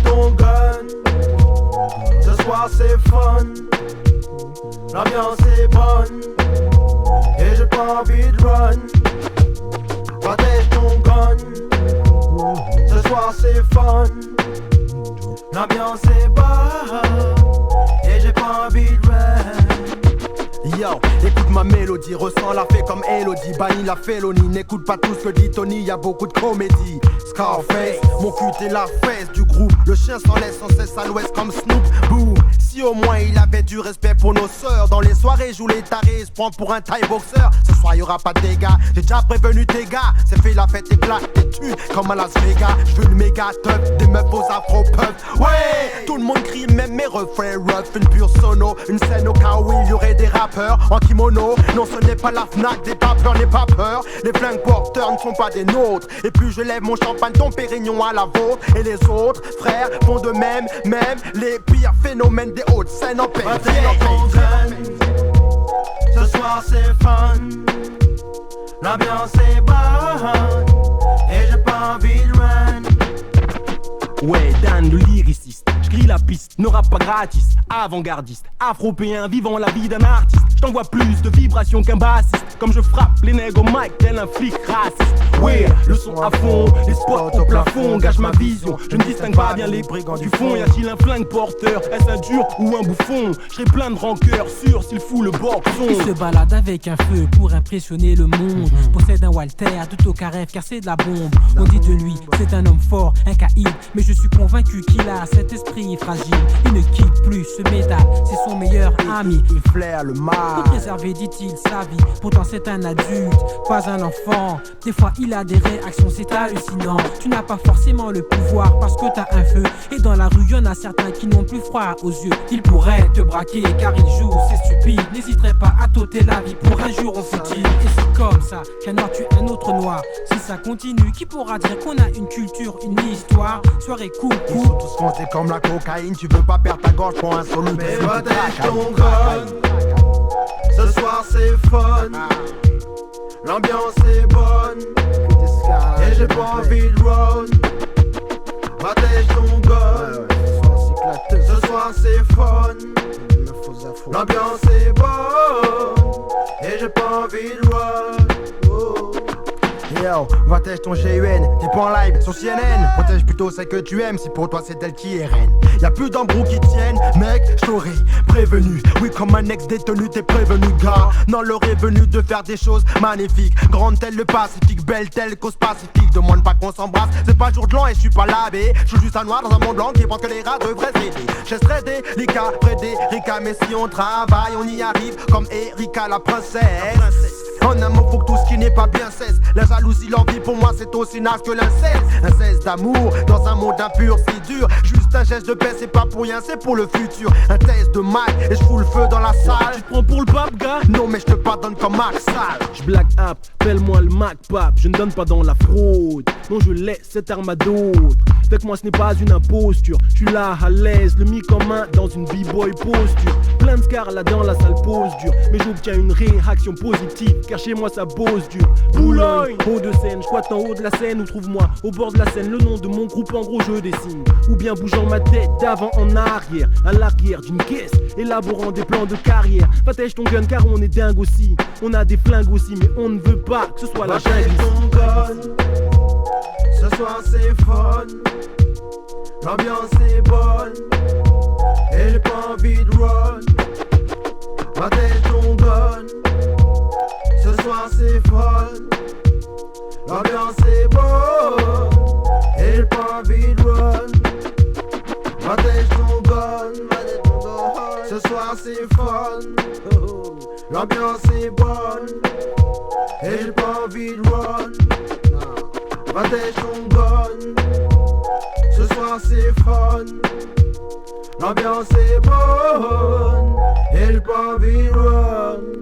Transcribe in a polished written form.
ton gun. Ce soir c'est fun. L'ambiance est bonne. Et j'ai pas envie de run. Protège ton gun. Ce soir c'est fun. L'ambiance est bonne. Et j'ai pas envie de run. Yo, écoute ma mélodie, ressens la fée comme Elodie. Bannis la félonie, n'écoute pas tout ce que dit Tony, y'a beaucoup de comédie. Scarface, mon cul est la fesse du groupe. Le chien s'en laisse sans cesse à l'ouest comme Snoop. Boom. Si au moins il avait du respect pour nos sœurs. Dans les soirées, joue les tarés, se prend pour un Thai boxer. Ce soir y'aura pas de dégâts, j'ai déjà prévenu tes gars. C'est fait la fête éclate, t'es tu comme à Las Vegas. J'veux le méga top, des meufs aux afro puffs. Ouais, tout le monde crie même mes refrains rough. Une pure sono, une scène au cas où il y aurait des rappeurs en kimono. Non ce n'est pas la Fnac, des papeurs, n'aie pas peur. Les flingues porteurs ne sont pas des nôtres. Et plus je lève mon champagne, ton pérignon à la vôtre. Et les autres frères font de même, même les pires phénomènes des hautes scènes en paix. Ce soir c'est fun. L'ambiance est bonne. Et j'ai pas envie de run. Ouais, Dan le lyriciste, j'grille la piste, ne rappe pas gratis, avant-gardiste, afropéen, vivant la vie d'un artiste. J't'envoie plus de vibrations qu'un bassiste, comme je frappe les nègres au mic tel un flic raciste. Ouais, le son à fond, les spots au plafond, gâche ma vision. Je ne distingue pas bien les brigands du fond. Y a-t-il un flingue porteur, est-ce un dur ou un bouffon? J'serai plein de rancœur, sûr s'il fout le boxon. Il se balade avec un feu pour impressionner le monde. Possède un Walter, tout au carré car c'est de la bombe. On dit de lui, c'est un homme fort, un caïd. Mais je suis convaincu qu'il a cet esprit fragile. Il ne quitte plus ce métal, c'est son meilleur ami. Il flaire le mal. Pour préserver, dit-il, sa vie. Pourtant c'est un adulte, pas un enfant. Des fois il a des réactions, c'est hallucinant. Tu n'as pas forcément le pouvoir parce que t'as un feu. Et dans la rue y'en a certains qui n'ont plus froid aux yeux. Il pourrait te braquer car il joue, c'est stupide. N'hésiterait pas à t'ôter la vie pour un jour au fut-il. Et c'est comme ça qu'un noir tue un autre noir. Si ça continue, qui pourra dire qu'on a une culture, une histoire? Soirée coucou. Ils sont tous foncés comme la cocaïne. Tu veux pas perdre ta gorge pour un solo. Mais protège ton gun. Ce soir c'est fun. L'ambiance est bonne. Et j'ai pas envie de run. Protège ton gun. Ce soir c'est fun. L'ambiance est bonne. Et j'ai pas envie de run. Yo, protège ton GUN, t'es pas en live sur CNN. Protège plutôt celle que tu aimes, si pour toi c'est elle qui est reine. Y'a plus d'embrouilles qui tiennent, mec, j't'aurais prévenu. Oui, comme un ex-détenu, t'es prévenu, gars. Non, l'heure est venue de faire des choses magnifiques. Grande telle le Pacifique, belle telle cause pacifique. Demande pas qu'on s'embrasse, c'est pas jour de l'an et je suis pas lavé. Je suis juste un noir dans un monde blanc qui pense que les rats devraient s'aider. J'essaierai des cas, Frédérica, mais si on travaille, on y arrive comme Erika la princesse. En un mot, faut que tout ce qui n'est pas bien cesse. La jalousie, l'envie, pour moi, c'est aussi naze que l'inceste. Un cesse d'amour, dans un monde impur, c'est dur. Juste un geste de paix, c'est pas pour rien, c'est pour le futur. Un test de Mac, et je fous le feu dans la salle. Tu te prends pour le pape, gars? Non, mais je te pardonne comme Max Sale. J'black up, appelle-moi le Mac Pape. Je ne donne pas dans la fraude. Non, je laisse cette arme à d'autres. Avec moi, ce n'est pas une imposture. Je suis là, à l'aise, le mi-commun dans une b-boy posture. Plein de scars là dans la salle pose dure. Mais j'obtiens une réaction positive. Car chez moi ça bosse dur. Boulogne, haut de scène, j'squatte en haut de la scène. Ou trouve-moi au bord de la scène le nom de mon groupe, en gros je dessine. Ou bien bougeant ma tête d'avant en arrière, à l'arrière d'une caisse, élaborant des plans de carrière. Protège ton gun car on est dingue aussi. On a des flingues aussi, mais on ne veut pas que ce soit la jungle. Ton gun. Ce soir c'est fun. L'ambiance est bonne. Et j'ai pas envie de run. Protège ton gun. Ce soir c'est fun. L'ambiance est bonne. Et j'ai pas envie de run. Protège ton gun. Ce soir c'est fun. L'ambiance est bonne. Et j'ai pas envie de run. Protège ton gun. Ce soir c'est fun. L'ambiance est bonne. Et j'ai pas envie de run.